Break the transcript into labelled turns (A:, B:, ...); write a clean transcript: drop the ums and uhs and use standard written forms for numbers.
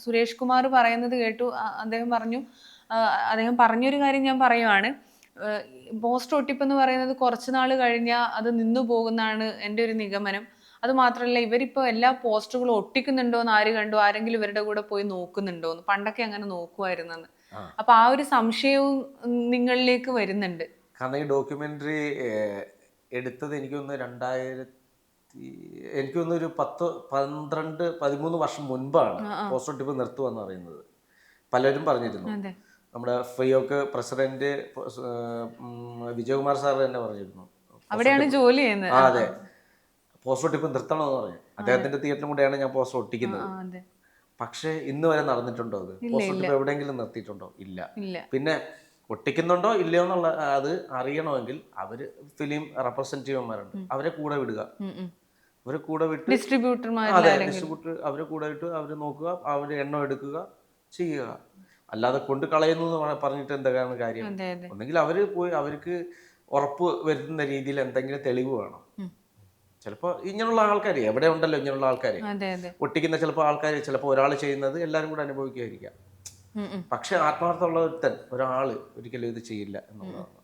A: സുരേഷ് കുമാർ പറയുന്നത് കേട്ടു. അദ്ദേഹം പറഞ്ഞൊരു കാര്യം ഞാൻ പറയുവാണ്. പോസ്റ്റർ ഒട്ടിപ്പ് എന്ന് പറയുന്നത് കുറച്ച് നാൾ കഴിഞ്ഞാൽ അത് നിന്നു പോകുന്നതാണ് എൻ്റെ ഒരു നിഗമനം. അത് മാത്രമല്ല, ഇവരിപ്പോൾ എല്ലാ പോസ്റ്ററുകളും ഒട്ടിക്കുന്നുണ്ടോ എന്ന് ആര് കണ്ടു? ആരെങ്കിലും ഇവരുടെ കൂടെ പോയി നോക്കുന്നുണ്ടോ എന്ന്? പണ്ടൊക്കെ അങ്ങനെ നോക്കുമായിരുന്നെന്ന്. അപ്പൊ ആ ഒരു സംശയവും നിങ്ങളിലേക്ക് വരുന്നുണ്ട്.
B: കാരണം ഈ ഡോക്യുമെന്ററി എടുത്തത് എനിക്കൊന്ന് ഒരു 10, 12, 13 വർഷം മുൻപാണ് പോസ്റ്റർ ഒട്ടിപ്പ് നിർത്തുവെന്ന് പറയുന്നത്. പലരും പറഞ്ഞിരുന്നു. നമ്മുടെ ഫിയോക്ക് പ്രസിഡന്റ് വിജയകുമാർ സാർ തന്നെ പറഞ്ഞിരുന്നു.
A: അവിടെയാണ് ജോലി ചെയ്യുന്നത്.
B: അതെ, പോസ്റ്റർ ഒട്ടിപ്പ് നിർത്തണമെന്ന് പറഞ്ഞു. അദ്ദേഹത്തിന്റെ തിയേറ്ററിലും കൂടെയാണ് ഞാൻ പോസ്റ്റർ ഒട്ടിക്കുന്നത്. പക്ഷേ ഇന്ന് വരെ നടന്നിട്ടുണ്ടോ? അത് പോസ്റ്റർ ഒട്ടിപ്പ് എവിടെയെങ്കിലും നിർത്തിയിട്ടുണ്ടോ? ഇല്ല. പിന്നെ ഒട്ടിക്കുന്നുണ്ടോ ഇല്ലയോ എന്നുള്ള അത് അറിയണമെങ്കിൽ അവര് ഫിലിം റെപ്രസെന്റേറ്റീവ്മാരുണ്ട്, അവരെ കൂടെ വിടുക. അവരെ കൂടെ വിട്ട്
A: ഡിസ്ട്രിബ്യൂട്ടർ
B: അവരെ കൂടെ വിട്ട് അവര് നോക്കുക, അവര് എണ്ണം എടുക്കുക, ചെയ്യുക. അല്ലാതെ കൊണ്ട് കളയുന്നു എന്ന് പറഞ്ഞിട്ട് എന്താണ് കാര്യം? ഒന്നെങ്കിൽ അവര് പോയി അവർക്ക് ഉറപ്പ് വരുത്തുന്ന രീതിയിൽ എന്തെങ്കിലും തെളിവ് വേണം. ചിലപ്പോൾ ഇങ്ങനെയുള്ള ആൾക്കാർ എവിടെ ഉണ്ടല്ലോ, ഇങ്ങനെയുള്ള ആൾക്കാർ ഒട്ടിക്കുന്ന ചിലപ്പോൾ ആൾക്കാർ, ചിലപ്പോൾ ഒരാൾ ചെയ്യുന്നത് എല്ലാവരും കൂടെ അനുഭവിക്കാതിരിക്കാം. പക്ഷെ ആത്മാർത്ഥമുള്ള ഒരാള് ഒരിക്കലും ഇത് ചെയ്യില്ല എന്നുള്ളതാണ്.